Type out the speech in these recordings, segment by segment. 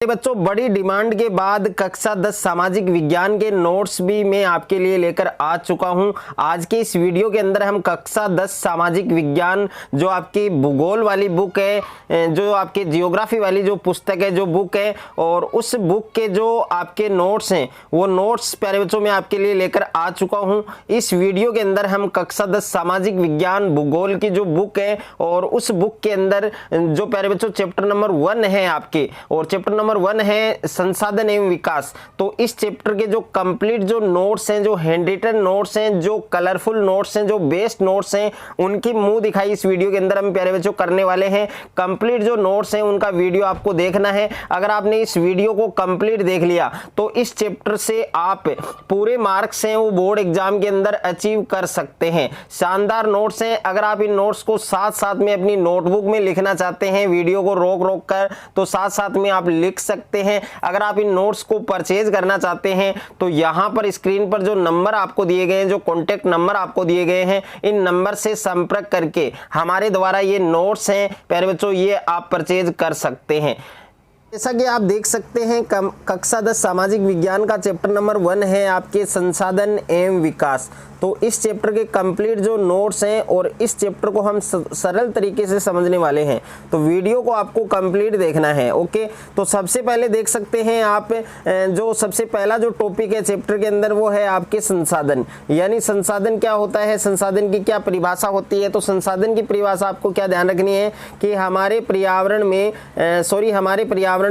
बच्चों, बड़ी डिमांड के बाद कक्षा 10 सामाजिक विज्ञान के नोट्स भी मैं आपके लिए लेकर आ चुका हूं। आज के इस वीडियो के अंदर हम कक्षा 10 सामाजिक विज्ञान जो आपकी भूगोल वाली बुक है, जो आपके जियोग्राफी वाली जो पुस्तक है, जो बुक है, और उस बुक के जो आपके नोट्स हैं वो नोट्स प्यारे बच्चों मैं आपके लिए लेकर आ चुका हूं। इस वीडियो के अंदर हम कक्षा 10 सामाजिक विज्ञान भूगोल की जो बुक है और उस बुक के अंदर जो प्यारे बच्चों चैप्टर नंबर 1 है आपके, और चैप्टर नंबर 1 है संसाधन एवं विकास। तो इस चैप्टर के जो कंप्लीट जो नोट्स हैं, जो हैंड रिटन नोट्स हैं, जो कलरफुल नोट्स हैं, जो बेस्ट नोट्स हैं, उनकी मुंह दिखाई इस वीडियो के अंदर हम प्यारे बच्चों करने वाले हैं। कंप्लीट जो नोट्स हैं उनका वीडियो आपको देखना है। अगर आपने इस वीडियो को कंप्लीट देख लिया तो इस चैप्टर से आप पूरे मार्क्स हैं वो बोर्ड एग्जाम के अंदर अचीव कर सकते हैं। शानदार नोट्स हैं। अगर आप इन नोट्स को साथ साथ में अपनी नोटबुक में लिखना चाहते हैं, वीडियो को रोक रोक कर, तो साथ साथ में आप लिख सकते हैं। अगर आप इन नोट्स को परचेज करना चाहते हैं तो यहां पर स्क्रीन पर जो नंबर आपको दिए गए हैं, जो कॉन्टेक्ट नंबर आपको दिए गए हैं, इन नंबर से संपर्क करके हमारे द्वारा ये नोट्स हैं प्यारे बच्चों ये आप परचेज कर सकते हैं। जैसा कि आप देख सकते हैं कक्षा 10 सामाजिक विज्ञान का चैप्टर नंबर 1 है आपके संसाधन एवं विकास। तो इस चैप्टर के कंप्लीट जो नोट्स हैं और इस चैप्टर को हम सरल तरीके से समझने वाले हैं, तो वीडियो को आपको कंप्लीट देखना है। ओके, तो सबसे पहले देख सकते हैं आप जो सबसे पहला जो टॉपिक है चैप्टर के अंदर वो है आपके संसाधन। यानी संसाधन क्या होता है, संसाधन की क्या परिभाषा होती है। तो संसाधन की परिभाषा आपको क्या ध्यान रखनी है कि हमारे पर्यावरण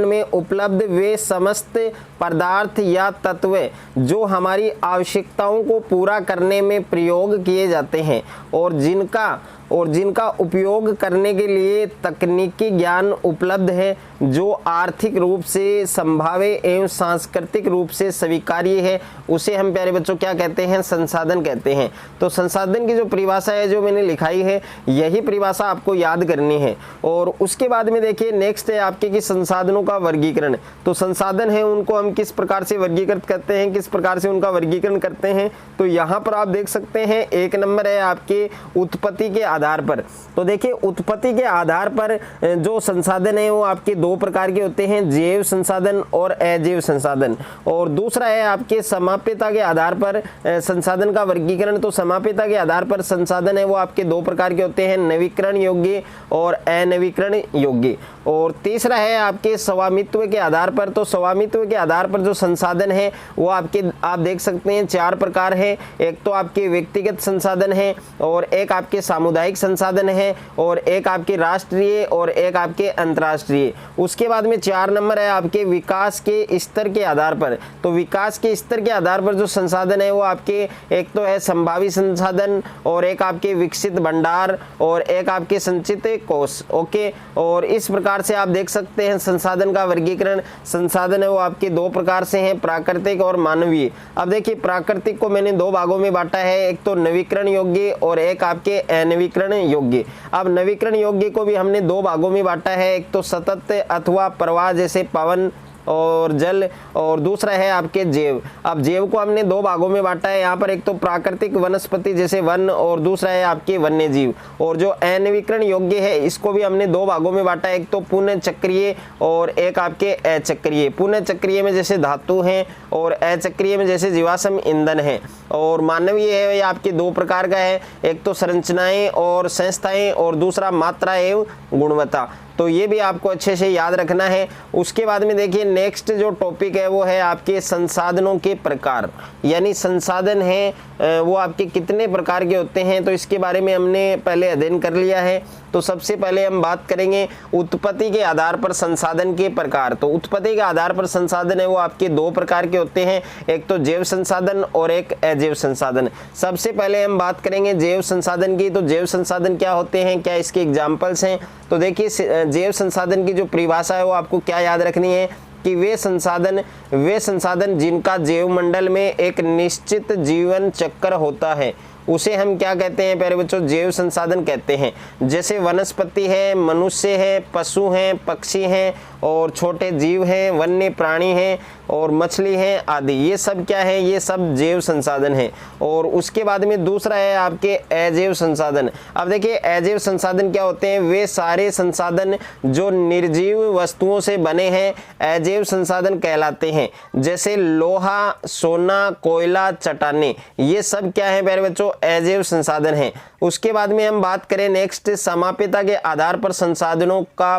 में उपलब्ध वे समस्त पदार्थ या तत्व जो हमारी आवश्यकताओं को पूरा करने में प्रयोग किए जाते हैं और जिनका उपयोग करने के लिए तकनीकी ज्ञान उपलब्ध है, जो आर्थिक रूप से संभाव्य एवं सांस्कृतिक रूप से स्वीकार्य है, उसे हम प्यारे बच्चों क्या कहते हैं, संसाधन कहते हैं। तो संसाधन की जो परिभाषा है जो मैंने लिखाई है, यही परिभाषा आपको याद करनी है। और उसके बाद में देखिए नेक्स्ट है आपके कि संसाधनों का वर्गीकरण। तो संसाधन है उनको हम किस प्रकार से वर्गीकृत करते हैं, किस प्रकार से उनका वर्गीकरण करते हैं। तो यहाँ पर आप देख सकते हैं एक नंबर है आपके उत्पत्ति के आधार पर। तो देखिए उत्पत्ति के आधार पर जो संसाधन है वो आपके दो प्रकार के होते हैं, जैव संसाधन और अजैव संसाधन। और दूसरा है आपके समाप्यता के आधार पर संसाधन का वर्गीकरण। तो समाप्यता के आधार पर संसाधन है वो आपके दो प्रकार के होते हैं, नवीकरण योग्य और अनवीकरण योग्य। और तीसरा है आपके स्वामित्व के आधार पर। तो स्वामित्व के आधार पर जो संसाधन है वो आप देख सकते हैं 4 प्रकार है। एक तो आपके व्यक्तिगत संसाधन है, और एक आपके सामुदायिक संसाधन है, और एक आपके राष्ट्रीय, और एक आपके अंतर्राष्ट्रीय। उसके बाद में 4 नंबर है आपके विकास के स्तर के आधार पर। तो विकास के स्तर के आधार पर जो संसाधन है वो आपके एक तो है संभावित संसाधन, और एक आपके विकसित भंडार, और एक आपके संचित कोष। ओके, और इस प्रकार से आप देख सकते हैं संसाधन का वर्गीकरण। संसाधन है वो आपके 2 प्रकार से हैं, प्राकृतिक और मानवीय। अब देखिए प्राकृतिक को मैंने 2 भागों में बांटा है, एक तो नवीकरण योग्य और एक आपके अनवीकरण योग्य। अब नवीकरण योग्य को भी हमने 2 भागों में बांटा है, एक तो सतत अथवा प्रवाह जैसे पवन और जल, और दूसरा है आपके जैव। अब जैव को हमने 2 भागों में बांटा है यहाँ पर, एक तो प्राकृतिक वनस्पति जैसे वन, और दूसरा है आपके वन्य जीव। और जो अनवीकरण योग्य है इसको भी हमने 2 भागों में बांटा है, एक तो पुनः चक्रीय और एक आपके अचक्रीय। पुनः चक्रीय में जैसे धातु हैं और अचक्रीय में जैसे जीवाश्म ईंधन है। और मानवीय है ये आपके 2 प्रकार का है, एक तो संरचनाएं और संस्थाएं, और दूसरा मात्रा एवं गुणवत्ता। तो ये भी आपको अच्छे से याद रखना है। उसके बाद में देखिए नेक्स्ट जो टॉपिक है वो है आपके संसाधनों के प्रकार। यानी संसाधन है वो आपके कितने प्रकार के होते हैं, तो इसके बारे में हमने पहले अध्ययन कर लिया है। तो सबसे पहले हम बात करेंगे उत्पत्ति के आधार पर संसाधन के प्रकार। तो उत्पत्ति के आधार पर संसाधन है वो आपके 2 प्रकार के होते हैं, एक तो जैव संसाधन और एक अजैव संसाधन। सबसे पहले हम बात करेंगे जैव संसाधन की। तो जैव संसाधन क्या होते हैं, क्या इसके एग्जाम्पल्स हैं। तो देखिए जैव संसाधन की जो परिभाषा है वो आपको क्या याद रखनी है कि वे संसाधन जिनका जैव मंडल में एक निश्चित जीवन चक्र होता है उसे हम क्या कहते हैं प्यारे बच्चों, जैव संसाधन कहते हैं। जैसे वनस्पति है, मनुष्य है, पशु हैं, पक्षी हैं और छोटे जीव हैं, वन्य प्राणी हैं और मछली हैं आदि, ये सब क्या है, ये सब जैव संसाधन हैं। और उसके बाद में दूसरा है आपके अजैव संसाधन। अब देखिए अजैव संसाधन क्या होते हैं, वे सारे संसाधन जो निर्जीव वस्तुओं से बने हैं अजैव संसाधन कहलाते हैं। जैसे लोहा, सोना, कोयला, चट्टानें, ये सब क्या है प्यारे बच्चों, अजैव संसाधन हैं। उसके बाद में हम बात करें नेक्स्ट, समाप्यता के आधार पर संसाधनों का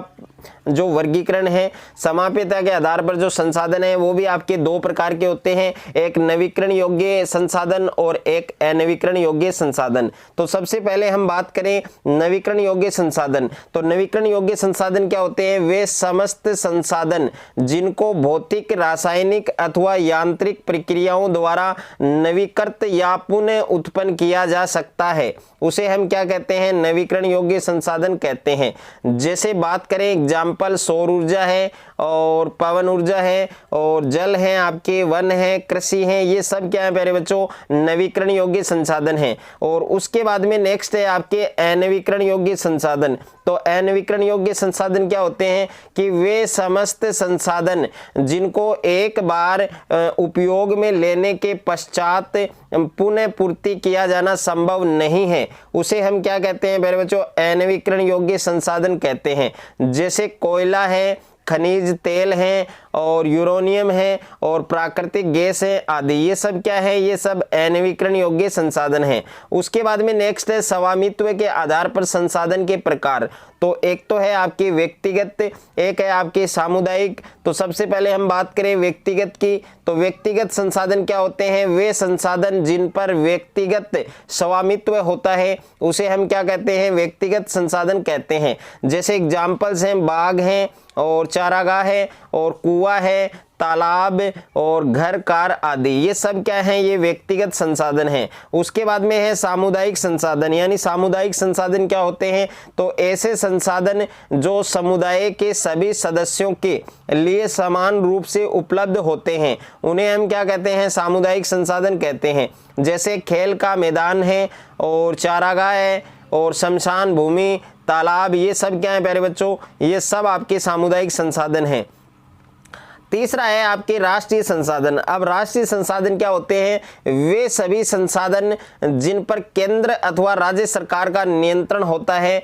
जो वर्गीकरण है, समाप्यता के आधार पर जो संसाधन है वो भी आपके दो प्रकार के होते हैं, एक नवीकरण योग्य संसाधन और एक अनवीकरण योग्य संसाधन। तो सबसे पहले हम बात करें नवीकरण योग्य संसाधन। तो नवीकरण योग्य संसाधन क्या होते हैं, वे समस्त संसाधन जिनको भौतिक, रासायनिक अथवा यांत्रिक प्रक्रियाओं द्वारा नवीकृत या पुनः उत्पन्न किया जा सकता है, उसे हम क्या कहते हैं, नवीकरण योग्य संसाधन कहते हैं। जैसे बात करें एग्जाम्पल, सौर ऊर्जा है और पवन ऊर्जा है और जल है, आपके वन है, कृषि है, ये सब क्या है प्यारे बच्चों, नवीकरण योग्य संसाधन है। और उसके बाद में नेक्स्ट है आपके अनवीकरण योग्य संसाधन। तो अनवीकरण योग्य संसाधन क्या होते हैं कि वे समस्त संसाधन जिनको एक बार उपयोग में लेने के पश्चात पुनः पूर्ति किया जाना संभव नहीं है, उसे हम क्या कहते हैं प्यारे बच्चों, अनवीकरण योग्य संसाधन कहते हैं। जैसे कोयला है, खनिज तेल है और यूरेनियम है और प्राकृतिक गैस है आदि, ये सब क्या है, ये सब अनवीकरण योग्य संसाधन है। उसके बाद में नेक्स्ट है स्वामित्व के आधार पर संसाधन के प्रकार। तो एक तो है आपकी व्यक्तिगत, एक है आपकी सामुदायिक। तो सबसे पहले हम बात करें व्यक्तिगत की, तो व्यक्तिगत संसाधन क्या होते हैं, वे संसाधन जिन पर व्यक्तिगत स्वामित्व होता है उसे हम क्या कहते हैं, व्यक्तिगत संसाधन कहते हैं। जैसे एग्जाम्पल्स हैं, बाग हैं और चारागाह है और कुआं है, तालाब और घर कार आदि, ये सब क्या है, ये व्यक्तिगत संसाधन हैं। उसके बाद में है सामुदायिक संसाधन। यानी सामुदायिक संसाधन क्या होते हैं, तो ऐसे संसाधन जो समुदाय के सभी सदस्यों के लिए समान रूप से उपलब्ध होते हैं, उन्हें हम क्या कहते हैं, सामुदायिक संसाधन कहते हैं। जैसे खेल का मैदान है और चारागाह है और शमशान भूमि, तालाब, ये सब क्या है प्यारे बच्चों, ये सब आपके सामुदायिक संसाधन हैं। तीसरा है आपके राष्ट्रीय संसाधन। अब राष्ट्रीय संसाधन क्या होते हैं, वे सभी संसाधन जिन पर केंद्र अथवा राज्य सरकार का नियंत्रण होता है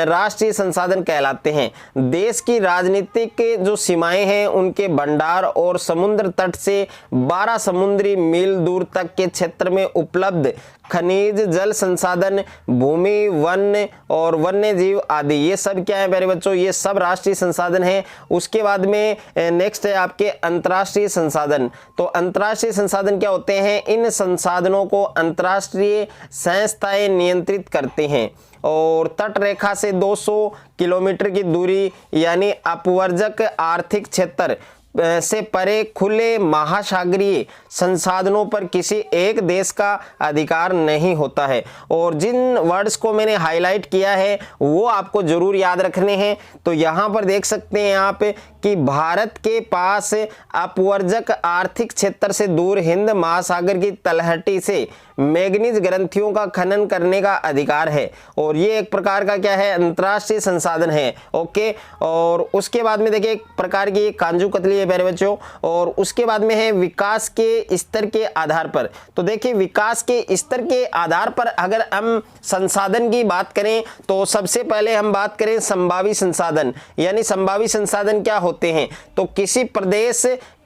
राष्ट्रीय संसाधन कहलाते हैं। देश की राजनीतिक जो सीमाएं हैं उनके भंडार और समुद्र तट से 12 समुद्री मील दूर तक के क्षेत्र में उपलब्ध खनिज, जल संसाधन, भूमि, वन और वन्य जीव आदि, ये सब क्या है प्यारे बच्चों, ये सब राष्ट्रीय संसाधन हैं। उसके बाद में नेक्स्ट है आपके अंतर्राष्ट्रीय संसाधन। तो अंतर्राष्ट्रीय संसाधन क्या होते हैं, इन संसाधनों को अंतर्राष्ट्रीय संस्थाएं नियंत्रित करते हैं और तट रेखा से 200 किलोमीटर की दूरी यानी अपवर्जक आर्थिक क्षेत्र से परे खुले महासागरीय संसाधनों पर किसी एक देश का अधिकार नहीं होता है। और जिन वर्ड्स को मैंने हाईलाइट किया है वो आपको जरूर याद रखने हैं। तो यहाँ पर देख सकते हैं आप कि भारत के पास अपवर्जक आर्थिक क्षेत्र से दूर हिंद महासागर की तलहटी से मैग्नीज ग्रंथियों का खनन करने का अधिकार है और ये एक प्रकार का क्या है, अंतर्राष्ट्रीय संसाधन है। ओके, और उसके बाद में देखिए एक प्रकार की कांजू कतली है प्यारे बच्चों। और उसके बाद में है विकास के स्तर के आधार पर। तो देखिए विकास के स्तर के आधार पर अगर हम संसाधन की बात करें तो सबसे पहले हम बात करें संभावी संसाधन। यानी संभावी संसाधन क्या होते हैं, तो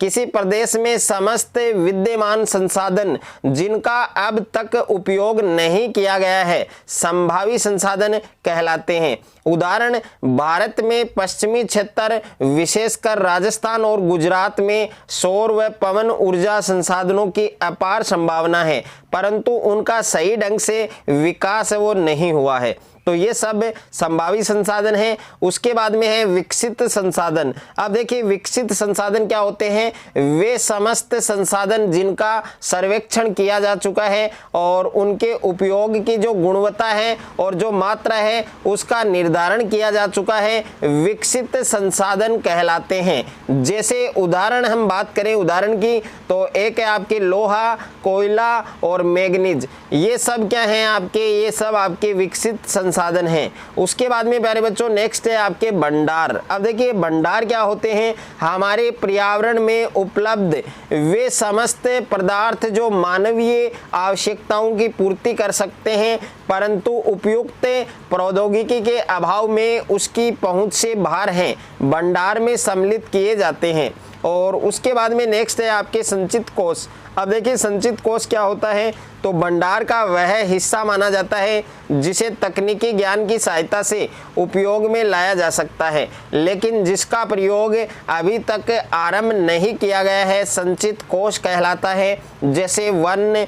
किसी प्रदेश में समस्त विद्यमान संसाधन जिनका अब तक उपयोग नहीं किया गया है संभावी संसाधन कहलाते हैं। उदाहरण, भारत में पश्चिमी क्षेत्र विशेषकर राजस्थान और गुजरात में सौर व पवन ऊर्जा संसाधनों की अपार संभावना है, परंतु उनका सही ढंग से विकास वो नहीं हुआ है। तो ये सब संभावित संसाधन है। उसके बाद में है विकसित संसाधन। अब देखिए विकसित संसाधन क्या होते हैं, वे समस्त संसाधन जिनका सर्वेक्षण किया जा चुका है और उनके उपयोग की जो गुणवत्ता है और जो मात्रा है उसका निर्धारण किया जा चुका है, विकसित संसाधन कहलाते हैं। जैसे उदाहरण हम बात करें उदाहरण की, तो एक है आपके लोहा, कोयला और मैग्नीज, ये सब क्या हैं आपके, ये सब आपके विकसित संसाधन हैं। उसके बाद में प्यारे बच्चों नेक्स्ट है आपके भंडार। अब देखिए भंडार क्या होते हैं, हमारे पर्यावरण में उपलब्ध वे समस्त पदार्थ जो मानवीय आवश्यकताओं की पूर्ति कर सकते हैं परंतु उपयुक्त प्रौद्योगिकी के अभाव में उसकी पहुंच से बाहर हैं, भंडार में सम्मिलित किए जाते हैं। और उसके बाद में नेक्स्ट है आपके संचित कोष। अब देखिए संचित कोष क्या होता है, तो भंडार का वह हिस्सा माना जाता है जिसे तकनीकी ज्ञान की सहायता से उपयोग में लाया जा सकता है लेकिन जिसका प्रयोग अभी तक आरंभ नहीं किया गया है, संचित कोष कहलाता है। जैसे वन,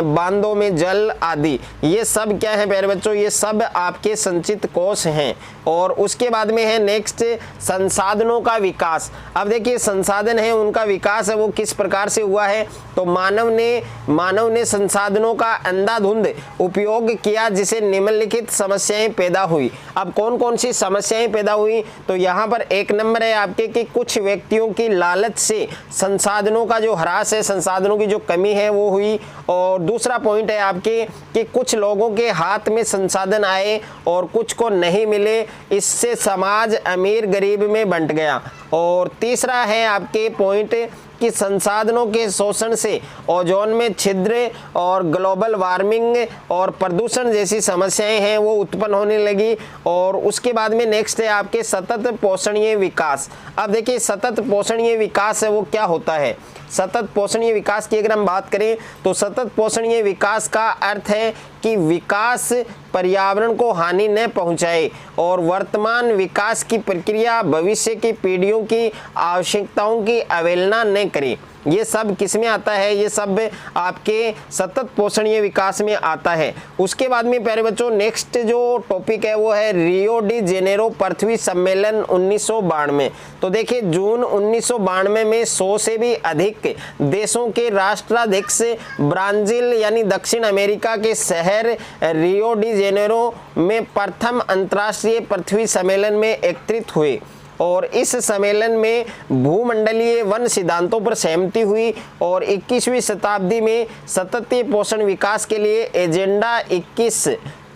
बांधों में जल आदि, ये सब क्या है प्यारे बच्चों, ये सब आपके संचित कोष हैं। और उसके बाद में है नेक्स्ट संसाधनों का विकास। अब देखिए संसाधन है उनका विकास है वो किस प्रकार से हुआ है, तो मानव ने संसाधनों का अंधाधुंध उपयोग किया जिसे निम्नलिखित समस्याएं पैदा हुई। अब कौन कौन सी समस्याएं पैदा हुई, तो यहाँ पर एक नंबर है आपके कि कुछ व्यक्तियों की लालच से संसाधनों का जो ह्रास है, संसाधनों की जो कमी है वो हुई। और दूसरा पॉइंट है आपके कि कुछ लोगों के हाथ में संसाधन आए और कुछ को नहीं मिले, इससे समाज अमीर गरीब में बंट गया। और तीसरा है आपके पॉइंट कि संसाधनों के शोषण से ओजोन में छिद्र और ग्लोबल वार्मिंग और प्रदूषण जैसी समस्याएं हैं वो उत्पन्न होने लगी। और उसके बाद में नेक्स्ट है आपके सतत पोषणीय विकास। अब देखिए सतत पोषणीय विकास है वो क्या होता है, सतत पोषणीय विकास की अगर हम बात करें तो सतत पोषणीय विकास का अर्थ है कि विकास पर्यावरण को हानि न पहुंचाए और वर्तमान विकास की प्रक्रिया भविष्य की पीढ़ियों की आवश्यकताओं की अवहेलना न करे। ये सब किस में आता है, ये सब आपके सतत पोषणीय विकास में आता है। उसके बाद में प्यारे बच्चों नेक्स्ट जो टॉपिक है वो है रियो डी जेनेरो पृथ्वी सम्मेलन 1992। तो देखिए जून 1992 में 100 से भी अधिक देशों के राष्ट्राध्यक्ष ब्राजील यानी दक्षिण अमेरिका के शहर रियो डी जेनेरो में प्रथम अंतर्राष्ट्रीय पृथ्वी सम्मेलन में एकत्रित हुए। और इस सम्मेलन में भूमंडलीय वन सिद्धांतों पर सहमति हुई और 21वीं शताब्दी में सतत पोषण विकास के लिए एजेंडा 21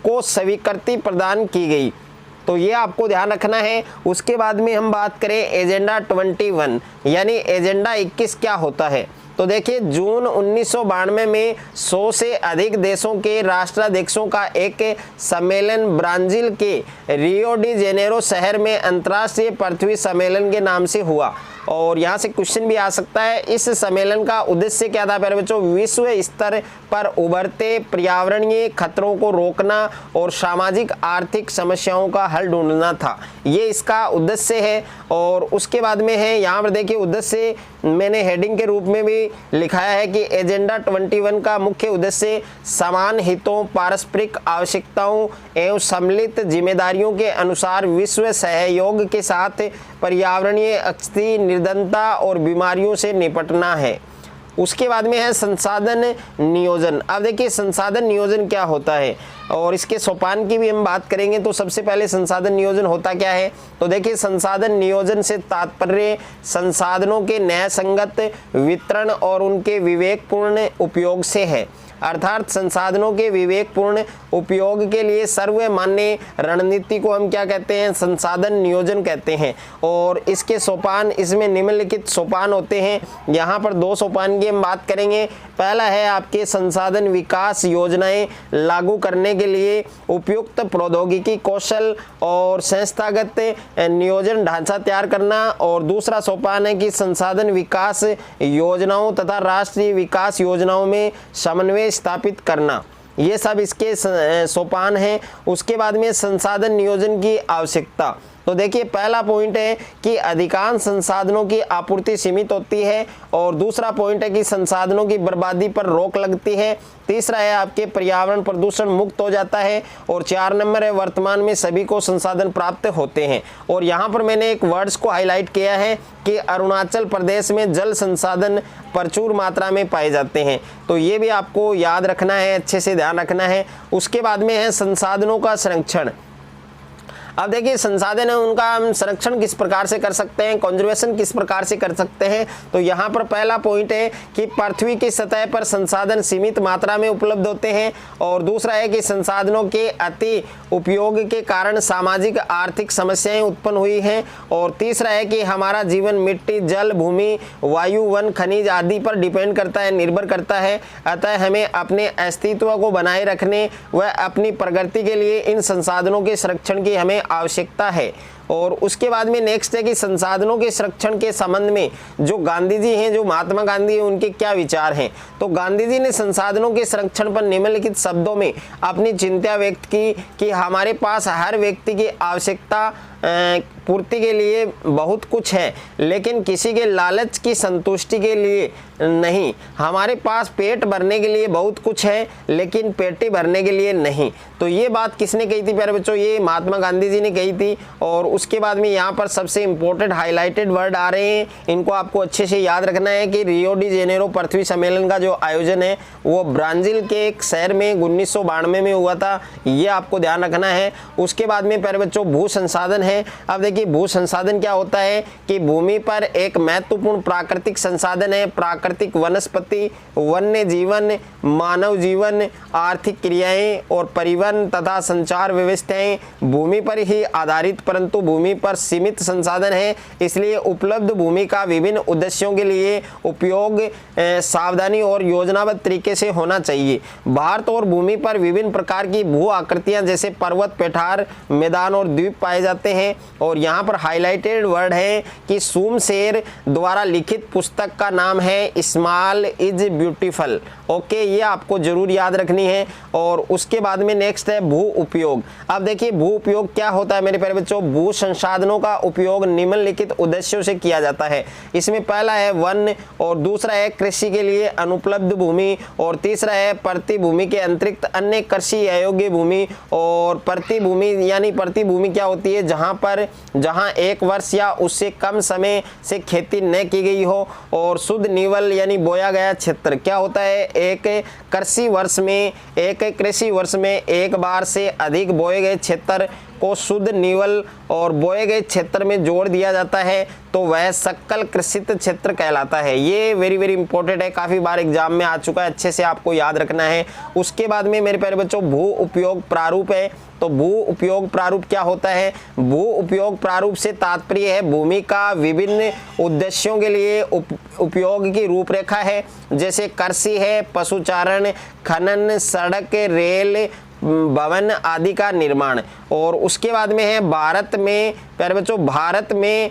को स्वीकृति प्रदान की गई। तो ये आपको ध्यान रखना है। उसके बाद में हम बात करें एजेंडा 21 यानी एजेंडा 21 क्या होता है, तो देखिए जून 1992 में 100 से अधिक देशों के राष्ट्राध्यक्षों का एक सम्मेलन ब्राजील के रियो डी जेनेरो शहर में अंतर्राष्ट्रीय पृथ्वी सम्मेलन के नाम से हुआ। और यहाँ से क्वेश्चन भी आ सकता है, इस सम्मेलन का उद्देश्य क्या था प्यारे बच्चों, विश्व स्तर पर उभरते पर्यावरणीय खतरों को रोकना और सामाजिक आर्थिक समस्याओं का हल ढूंढना था, ये इसका उद्देश्य है। और उसके बाद में है यहाँ पर देखिए उद्देश्य मैंने हेडिंग के रूप में भी लिखाया है कि एजेंडा 21 का मुख्य उद्देश्य समान हितों, पारस्परिक आवश्यकताओं एवं सम्मिलित जिम्मेदारियों के अनुसार विश्व सहयोग के साथ पर्यावरणीय स्थिति, निर्धनता और बीमारियों से निपटना है। उसके बाद में है संसाधन नियोजन। अब देखिए संसाधन नियोजन क्या होता है और इसके सोपान की भी हम बात करेंगे। तो सबसे पहले संसाधन नियोजन होता क्या है, तो देखिए संसाधन नियोजन से तात्पर्य संसाधनों के न्यायसंगत वितरण और उनके विवेकपूर्ण उपयोग से है। अर्थात संसाधनों के विवेकपूर्ण उपयोग के लिए सर्वमान्य रणनीति को हम क्या कहते हैं, संसाधन नियोजन कहते हैं। और इसके सोपान, इसमें निम्नलिखित सोपान होते हैं। यहाँ पर 2 सोपान की हम बात करेंगे। पहला है आपके संसाधन विकास योजनाएं लागू करने के लिए उपयुक्त प्रौद्योगिकी कौशल और संस्थागत नियोजन ढांचा तैयार करना। और दूसरा सोपान है कि संसाधन विकास योजनाओं तथा राष्ट्रीय विकास योजनाओं में समन्वय स्थापित करना। ये सब इसके सोपान हैं। उसके बाद में संसाधन नियोजन की आवश्यकता। तो देखिए पहला पॉइंट है कि अधिकांश संसाधनों की आपूर्ति सीमित होती है, और दूसरा पॉइंट है कि संसाधनों की बर्बादी पर रोक लगती है, तीसरा है आपके पर्यावरण प्रदूषण मुक्त हो जाता है, और 4 नंबर है वर्तमान में सभी को संसाधन प्राप्त होते हैं। और यहाँ पर मैंने एक वर्ड्स को हाईलाइट किया है कि अरुणाचल प्रदेश में जल संसाधन प्रचुर मात्रा में पाए जाते हैं, तो ये भी आपको याद रखना है, अच्छे से ध्यान रखना है। उसके बाद में है संसाधनों का संरक्षण। अब देखिए संसाधन है उनका हम संरक्षण किस प्रकार से कर सकते हैं, कंजर्वेशन किस प्रकार से कर सकते हैं। तो यहाँ पर पहला पॉइंट है कि पृथ्वी की सतह पर संसाधन सीमित मात्रा में उपलब्ध होते हैं, और दूसरा है कि संसाधनों के अति उपयोग के कारण सामाजिक आर्थिक समस्याएं उत्पन्न हुई हैं, और तीसरा है कि हमारा जीवन मिट्टी, जल, भूमि, वायु, वन, खनिज आदि पर डिपेंड करता है, निर्भर करता है। अतः हमें अपने अस्तित्व को बनाए रखने व अपनी प्रगति के लिए इन संसाधनों के संरक्षण की हमें आवश्यकता है। और उसके बाद में नेक्स्ट है कि संसाधनों के संरक्षण के संबंध में जो गांधी जी हैं, जो महात्मा गांधी हैं, उनके क्या विचार हैं। तो गांधी जी ने संसाधनों के संरक्षण पर निम्नलिखित शब्दों में अपनी चिंता व्यक्त की कि हमारे पास हर व्यक्ति की आवश्यकता पूर्ति के लिए बहुत कुछ है, लेकिन किसी के लालच की संतुष्टि के लिए नहीं। हमारे पास पेट भरने के लिए बहुत कुछ है, लेकिन पेटी भरने के लिए नहीं। तो ये बात किसने कही थी प्यारे बच्चों, ये महात्मा गांधी जी ने कही थी। और उसके बाद में यहाँ पर सबसे इंपॉर्टेंट हाईलाइटेड वर्ड आ रहे हैं, इनको आपको अच्छे से याद रखना है कि रियो डी जेनेरो पृथ्वी सम्मेलन का जो आयोजन है वो ब्राजील के एक शहर में 1992 में हुआ था, ये आपको ध्यान रखना है। उसके बाद में प्यारे बच्चों भू संसाधन है। अब देखिए भू संसाधन क्या होता है कि भूमि पर एक महत्वपूर्ण प्राकृतिक संसाधन है। प्राकृतिक वनस्पति, वन्य जीवन, मानव जीवन, आर्थिक क्रियाएं और परिवहन तथा संचार व्यवस्थाएं भूमि पर ही आधारित परंतु भूमि पर सीमित संसाधन है। इसलिए उपलब्ध भूमि का विभिन्न उद्देश्यों के लिए उपयोग सावधानी और योजनाबद्ध तरीके से होना चाहिए। भारत और भूमि पर विभिन्न प्रकार की भू आकृतियां जैसे पर्वत, पठार, मैदान और द्वीप पाए जाते हैं। और यहाँ पर हाईलाइटेड वर्ड है कि सुमशेर द्वारा लिखित पुस्तक का नाम है स्मॉल इज ब्यूटीफुल। ओके, ये आपको जरूर याद रखनी है। और उसके बाद में नेक्स्ट है भू उपयोग। अब देखिए भू उपयोग क्या होता है मेरे प्यारे बच्चों, भू संसाधनों का उपयोग निम्नलिखित उद्देश्यों से किया जाता है। इसमें पहला है वन, और दूसरा है कृषि के लिए अनुपलब्ध भूमि, और तीसरा है प्रति भूमि के अतिरिक्त अन्य कृषि अयोग्य भूमि। और प्रति भूमि यानी प्रति भूमि क्या होती है, जहां एक वर्ष या उससे कम समय से खेती न की गई हो। और शुद्ध निवल यानी बोया गया क्षेत्र क्या होता है, एक कृषि वर्ष में एक बार से अधिक बोए गए क्षेत्र को शुद्ध निवल और बोए गए क्षेत्र में जोड़ दिया जाता है, तो वह सकल कृषित क्षेत्र कहलाता है। ये वेरी वेरी इंपॉर्टेंट है, काफ़ी बार एग्जाम में आ चुका है, अच्छे से आपको याद रखना है। उसके बाद में मेरे प्यारे बच्चों भू उपयोग प्रारूप है। तो भू उपयोग प्रारूप क्या होता है, भू उपयोग प्रारूप से तात्पर्य है भूमि का विभिन्न उद्देश्यों के लिए उपयोग की रूपरेखा है, जैसे कृषि है, पशुचारण, खनन, सड़क, रेल, भवन आदि का निर्माण। और उसके बाद में है भारत में प्यारे बच्चों, भारत में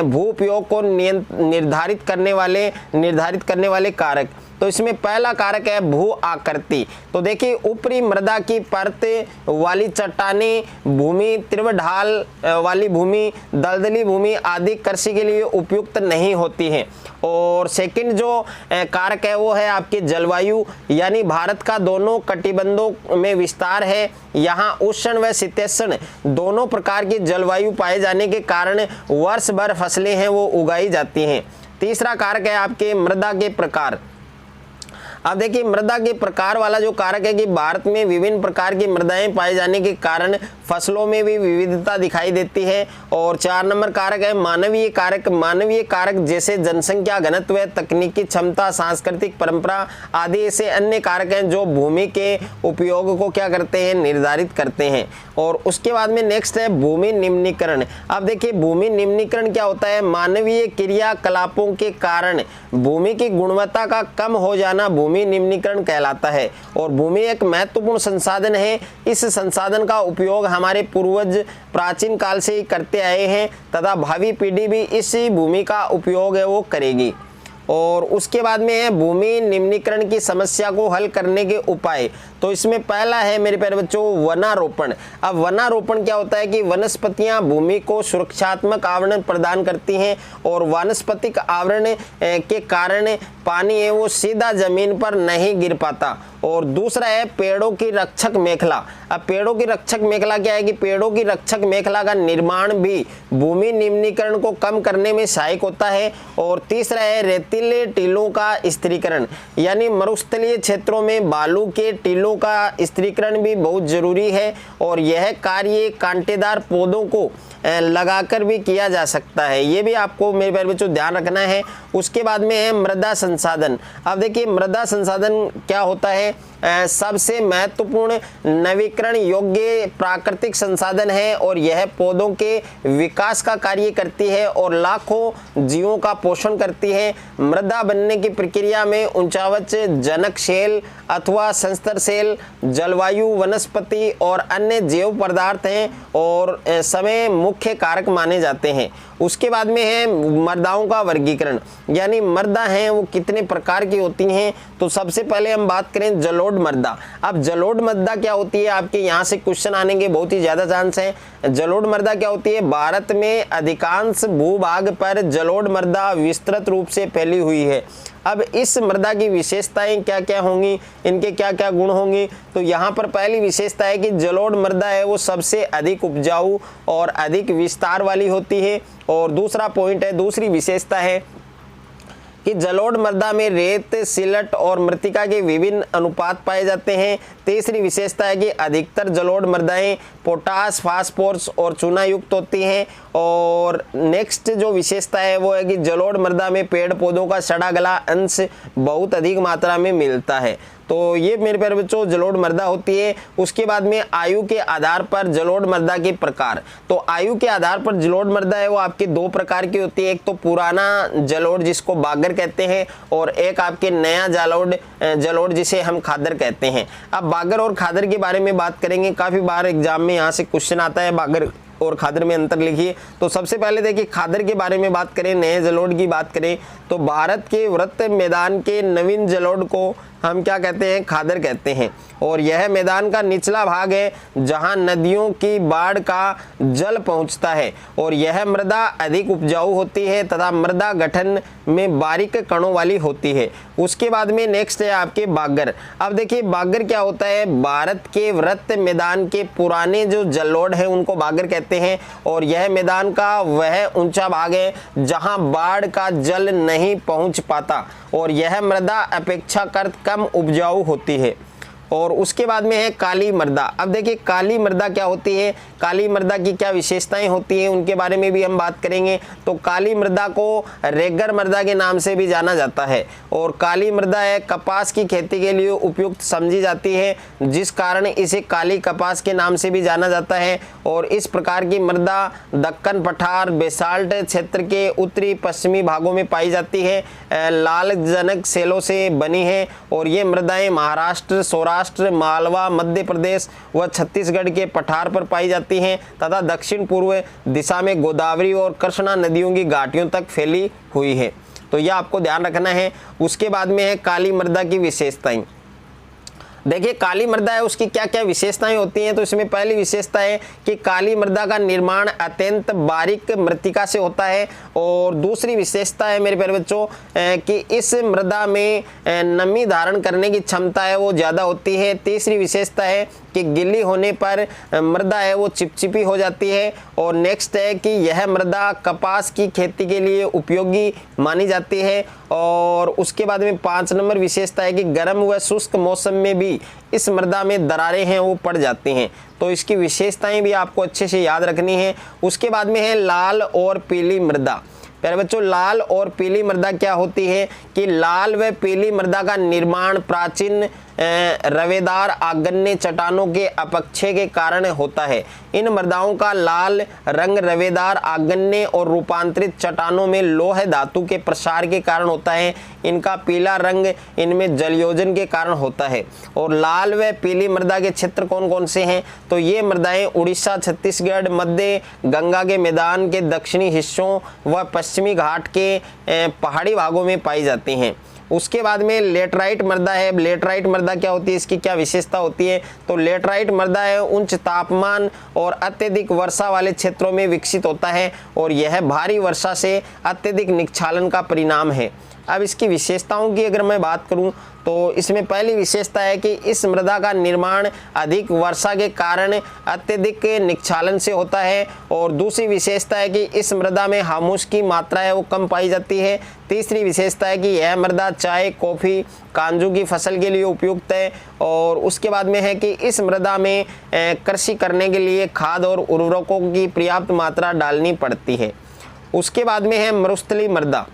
भू उपयोग को निर्धारित करने वाले कारक। तो इसमें पहला कारक है भू आकृति। तो देखिए ऊपरी मृदा की परत वाली चट्टानें भूमि, तीव्र ढाल वाली भूमि, दलदली भूमि आदि कृषि के लिए उपयुक्त नहीं होती हैं। और सेकंड जो कारक है वो है आपकी जलवायु, यानी भारत का दोनों कटिबंधों में विस्तार है। यहाँ उष्ण व शीतोष्ण दोनों प्रकार की जलवायु पाए जाने के कारण वर्ष भर फसलें हैं वो उगाई जाती हैं। तीसरा कारक है आपके मृदा के प्रकार। अब देखिए मृदा के प्रकार वाला जो कारक है कि भारत में विभिन्न प्रकार की मृदाएं पाए जाने के कारण फसलों में भी विविधता दिखाई देती है। और 4 नंबर कारक है मानवीय कारक। मानवीय कारक जैसे जनसंख्या घनत्व, तकनीकी क्षमता, सांस्कृतिक परंपरा आदि ऐसे अन्य कारक हैं जो भूमि के उपयोग को क्या करते हैं, निर्धारित करते हैं। और उसके बाद में नेक्स्ट है भूमि निम्नीकरण। अब देखिए भूमि निम्नीकरण क्या होता है, मानवीय क्रियाकलापों के कारण भूमि की गुणवत्ता का कम हो जाना भूमि निम्नीकरण कहलाता है। और भूमि एक महत्वपूर्ण संसाधन है। इस संसाधन का उपयोग हमारे पूर्वज प्राचीन काल से ही करते आए हैं तथा भावी पीढ़ी भी इसी भूमि का उपयोग है वो करेगी। और उसके बाद में है भूमि निम्नीकरण की समस्या को हल करने के उपाय। तो इसमें पहला है मेरे प्यारे बच्चों वनारोपण। अब वनारोपण क्या होता है कि वनस्पतियां भूमि को सुरक्षात्मक आवरण प्रदान करती हैं और वानस्पतिक आवरण के कारण पानी है वो सीधा जमीन पर नहीं गिर पाता। और दूसरा है पेड़ों की रक्षक मेखला। अब पेड़ों की रक्षक मेखला क्या है कि पेड़ों की रक्षक मेखला का निर्माण भी भूमि निम्नीकरण को कम करने में सहायक होता है। और तीसरा है रेतीले टीलों का स्थिरीकरण, यानी मरुस्थलीय क्षेत्रों में बालू के टीलों का स्थिरीकरण भी बहुत जरूरी है और यह कार्य कांटेदार पौधों को लगाकर भी किया जा सकता है। ये भी आपको मेरे प्यारे बच्चों ध्यान रखना है। उसके बाद में है मृदा संसाधन। अब देखिए मृदा संसाधन क्या होता है, सबसे महत्वपूर्ण नवीकरण योग्य प्राकृतिक संसाधन है और यह पौधों के विकास का कार्य करती है और लाखों जीवों का पोषण करती है। मृदा बनने की प्रक्रिया में उच्चावच जनक सेल अथवा संस्तर सेल, जलवायु, वनस्पति और अन्य जैव पदार्थ हैं और समय मुख्य कारक माने जाते हैं। उसके बाद में है मृदाओं का वर्गीकरण, यानी मृदा हैं वो कितने प्रकार की होती हैं। तो सबसे पहले हम बात करें जलोढ़ मृदा। अब जलोढ़ मृदा क्या होती है, आपके यहाँ से क्वेश्चन आने के बहुत ही ज़्यादा चांस हैं। जलोढ़ मृदा क्या होती है, भारत में अधिकांश भूभाग पर जलोढ़ मृदा विस्तृत रूप से फैली हुई है। अब इस मृदा की विशेषताएं क्या क्या होंगी, इनके क्या क्या गुण होंगे। तो यहाँ पर पहली विशेषता है कि जलोढ़ मृदा है वो सबसे अधिक उपजाऊ और अधिक विस्तार वाली होती है। और दूसरा पॉइंट है, दूसरी विशेषता है कि जलोढ़ मृदा में रेत, सिलट और मृत्तिका के विभिन्न अनुपात पाए जाते हैं। तीसरी विशेषता है कि अधिकतर जलोढ़ मृदाएं पोटास, फास्फोरस और चूना युक्त होती हैं। और नेक्स्ट जो विशेषता है वो है कि जलोढ़ मृदा में पेड़ पौधों का सड़ा गला अंश बहुत अधिक मात्रा में मिलता है। तो ये मेरे प्यारे बच्चों जलोढ़ मृदा होती है। उसके बाद में आयु के आधार पर जलोढ़ मृदा के प्रकार। तो आयु के आधार पर जलोढ़ मृदा है वो आपके दो प्रकार की होती है, एक तो पुराना जलोढ़ जिसको बागर कहते हैं और एक आपके नया जलोढ़ जिसे हम खादर कहते हैं। अब बागर और खादर के बारे में बात करेंगे, काफ़ी बार एग्जाम में यहाँ से क्वेश्चन आता है बागर और खादर में अंतर लिखिए। तो सबसे पहले देखिए खादर के बारे में बात करें, नए जलोढ़ की बात करें तो भारत के वृत्त मैदान के नवीन जलोढ़ को हम क्या कहते हैं, खादर कहते हैं। और यह मैदान का निचला भाग है जहां नदियों की बाढ़ का जल पहुंचता है और यह मृदा अधिक उपजाऊ होती है तथा मृदा गठन में बारीक कणों वाली होती है। उसके बाद में नेक्स्ट है आपके बागर। अब देखिए बागर क्या होता है, भारत के वृत्त मैदान के पुराने जो जलोढ़ हैं उनको बागर कहते हैं और यह मैदान का वह ऊंचा भाग है जहां बाढ़ का जल नहीं पहुंच पाता और यह मृदा अपेक्षाकृत कम उपजाऊ होती है। और उसके बाद में है काली मृदा। अब देखिए काली मृदा क्या होती है, काली मृदा की क्या विशेषताएं होती हैं उनके बारे में भी हम बात करेंगे। तो काली मृदा को रेगर मृदा के नाम से भी जाना जाता है और काली मृदा है कपास की खेती के लिए उपयुक्त समझी जाती है जिस कारण इसे काली कपास के नाम से भी जाना जाता है। और इस प्रकार की मृदा दक्कन पठार बेसाल्ट क्षेत्र के उत्तरी पश्चिमी भागों में पाई जाती है, लाल जनक सेलों से बनी है और ये मृदाएं महाराष्ट्र, सौराष्ट्र, मालवा, मध्य प्रदेश व छत्तीसगढ़ के पठार पर पाई जाती हैं तथा दक्षिण पूर्व दिशा में गोदावरी और कृष्णा नदियों की घाटियों तक फैली हुई है। तो यह आपको ध्यान रखना है। उसके बाद में है काली मृदा की विशेषताएं। देखिए काली मृदा है उसकी क्या क्या विशेषताएं होती हैं। तो इसमें पहली विशेषता है कि काली मृदा का निर्माण अत्यंत बारीक मृत्तिका से होता है और दूसरी विशेषता है मेरे प्यारे बच्चों कि इस मृदा में नमी धारण करने की क्षमता है वो ज़्यादा होती है। तीसरी विशेषता है कि गीली होने पर मृदा है वो चिपचिपी हो जाती है। और नेक्स्ट है कि यह मृदा कपास की खेती के लिए उपयोगी मानी जाती है। और उसके बाद में 5 नंबर विशेषता है कि गर्म व शुष्क मौसम में भी इस मृदा में दरारें हैं वो पड़ जाती हैं। तो इसकी विशेषताएं भी आपको अच्छे से याद रखनी है। उसके बाद में है लाल और पीली मृदा। प्यारे बच्चों लाल और पीली मृदा क्या होती है कि लाल व पीली मृदा का निर्माण प्राचीन रवेदार आग्नेय चट्टानों के अपक्षय के कारण होता है। इन मृदाओं का लाल रंग रवेदार आग्नेय और रूपांतरित चट्टानों में लौह धातु के प्रसार के कारण होता है। इनका पीला रंग इनमें जलयोजन के कारण होता है। और लाल व पीली मृदा के क्षेत्र कौन कौन से हैं? तो ये मृदाएं उड़ीसा, छत्तीसगढ़, मध्य गंगा के मैदान के दक्षिणी हिस्सों व पश्चिमी घाट के पहाड़ी भागों में पाई जाती हैं। उसके बाद में लेटराइट मृदा है। लेटराइट मृदा क्या होती है, इसकी क्या विशेषता होती है? तो लेटराइट मृदा है उच्च तापमान और अत्यधिक वर्षा वाले क्षेत्रों में विकसित होता है और यह भारी वर्षा से अत्यधिक निक्षालन का परिणाम है। अब इसकी विशेषताओं की अगर मैं बात करूं तो इसमें पहली विशेषता है कि इस मृदा का निर्माण अधिक वर्षा के कारण अत्यधिक निक्षालन से होता है। और दूसरी विशेषता है कि इस मृदा में हामुस की मात्रा है वो कम पाई जाती है। तीसरी विशेषता है कि यह मृदा चाय, कॉफ़ी, कांजू की फसल के लिए उपयुक्त है। और उसके बाद में है कि इस मृदा में कृषि करने के लिए खाद और उर्वरकों की पर्याप्त मात्रा डालनी पड़ती है। उसके बाद में है मरुस्थलीय मृदा।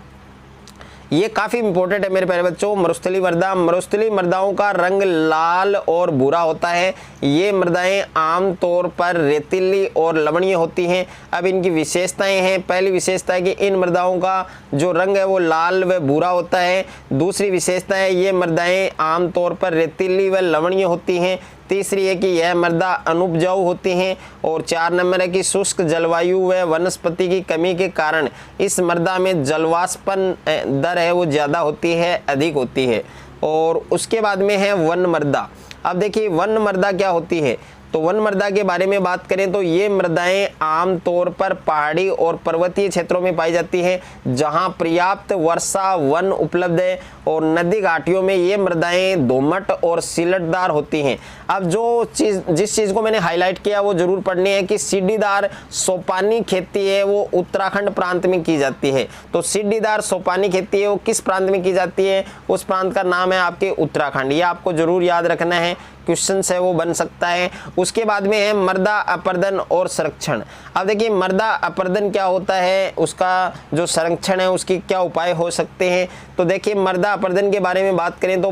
ये काफ़ी इंपॉर्टेंट है मेरे प्यारे बच्चों। मरुस्थलीय मृदाओं का रंग लाल और भूरा होता है। ये मृदाएं आमतौर पर रेतीली और लवणीय होती हैं। अब इनकी विशेषताएं हैं। पहली विशेषता है कि इन मृदाओं का जो रंग है वो लाल व भूरा होता है। दूसरी विशेषता है ये मृदाएं आमतौर पर रेतीली व लवणीय होती हैं। तीसरी है कि यह मृदा अनुपजाऊ होती हैं। और 4 नंबर है कि शुष्क जलवायु व वनस्पति की कमी के कारण इस मृदा में जलवाष्पन दर है वो ज़्यादा होती है, अधिक होती है। और उसके बाद में है वन मृदा। अब देखिए वन मृदा क्या होती है? तो वन मृदा के बारे में बात करें तो ये मृदाएं आमतौर पर पहाड़ी और पर्वतीय क्षेत्रों में पाई जाती हैं जहां पर्याप्त वर्षा वन उपलब्ध है। और नदी घाटियों में ये मृदाएं दोमट और सिलटदार होती हैं। अब जिस चीज़ को मैंने हाईलाइट किया वो जरूर पढ़नी है कि सीढ़ीदार सोपानी खेती है वो उत्तराखंड प्रांत में की जाती है। तो सीढ़ीदार सोपानी खेती है वो किस प्रांत में की जाती है? उस प्रांत का नाम है आपके उत्तराखंड। ये आपको जरूर याद रखना है, क्वेश्चन है वो बन सकता है। उसके बाद में है मृदा अपर्दन और संरक्षण। अब देखिए मृदा अपर्दन क्या होता है, उसका जो संरक्षण है उसकी क्या उपाय हो सकते हैं? तो देखिए मृदा अपर्दन के बारे में बात करें तो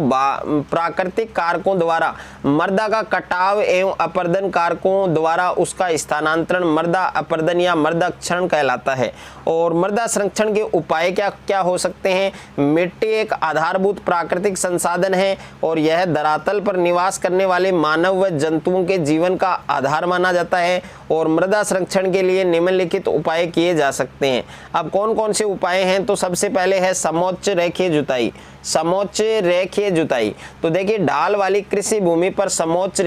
प्राकृतिक कारकों द्वारा मृदा का कटाव एवं अपर्दन कारकों द्वारा उसका स्थानांतरण मृदा अपर्दन या मृदा क्षरण कहलाता है। और मृदा संरक्षण के उपाय क्या क्या हो सकते हैं? मिट्टी एक आधारभूत प्राकृतिक संसाधन है और यह धरातल पर निवास करने वाले मानव व जंतुओं के जीवन का आधार माना जाता है। और मृदा संरक्षण के लिए निम्नलिखित उपाय किए जा सकते हैं। अब कौन कौन से उपाय हैं? तो सबसे पहले है समोच्च रेखीय जुताई। समोच्च रेखीय जुताई, तो देखिए ढाल वाली कृषि भूमि पर समोच्च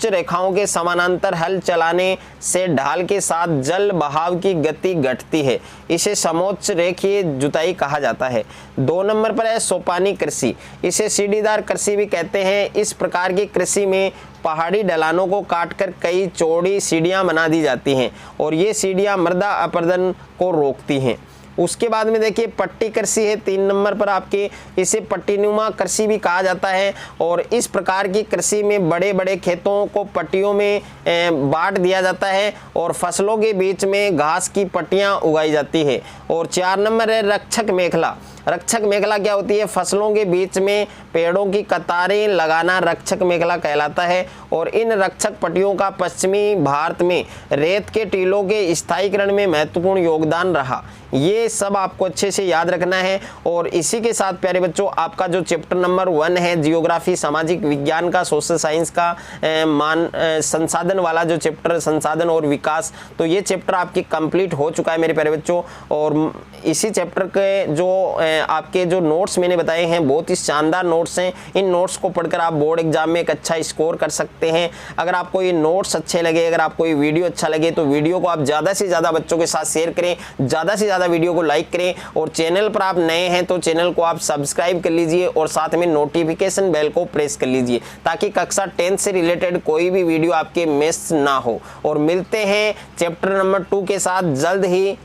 रेखाओं के समानांतर हल चलाने से ढाल के साथ जल बहाव की गति घटती है। इसे समोच्च रेखीय जुताई कहा जाता है। 2 नंबर पर है सोपानी कृषि। इसे सीढ़ीदार कृषि भी कहते हैं। इस प्रकार की कृषि में पहाड़ी ढलानों को काटकर कई चौड़ी सीढ़ियां बना दी जाती हैं और ये सीढ़ियां मृदा अपर्दन को रोकती हैं। उसके बाद में देखिए पट्टी कृषि है 3 नंबर पर आपके। इसे पट्टीनुमा कृषि भी कहा जाता है। और इस प्रकार की कृषि में बड़े बड़े खेतों को पट्टियों में बांट दिया जाता है और फसलों के बीच में घास की पट्टियां उगाई जाती है। और 4 नंबर है रक्षक मेखला। रक्षक मेखला क्या होती है? फसलों के बीच में पेड़ों की कतारें लगाना रक्षक मेखला कहलाता है। और इन रक्षक पट्टियों का पश्चिमी भारत में रेत के टीलों के स्थायीकरण में महत्वपूर्ण योगदान रहा। ये सब आपको अच्छे से याद रखना है। और इसी के साथ प्यारे बच्चों आपका जो चैप्टर नंबर 1 है जियोग्राफी सामाजिक विज्ञान का सोशल साइंस का संसाधन वाला जो चैप्टर संसाधन और विकास, तो ये चैप्टर आपकी कंप्लीट हो चुका है मेरे प्यारे बच्चों। और इसी चैप्टर के जो आपके जो नोट्स मैंने बताए हैं बहुत ही शानदार नोट्स हैं। इन नोट्स को पढ़कर आप बोर्ड एग्जाम में एक अच्छा स्कोर कर सकते हैं। अगर आपको ये नोट्स अच्छे लगे, अगर आपको ये वीडियो अच्छा लगे तो वीडियो को आप ज़्यादा से ज़्यादा बच्चों के साथ शेयर करें, ज़्यादा से ज़्यादा वीडियो को लाइक करें। और चैनल पर आप नए हैं तो चैनल को आप सब्सक्राइब कर लीजिए और साथ में नोटिफिकेशन बेल को प्रेस कर लीजिए ताकि कक्षा 10 से रिलेटेड कोई भी वीडियो आपके मिस ना हो। और मिलते हैं चैप्टर नंबर 2 के साथ जल्द ही।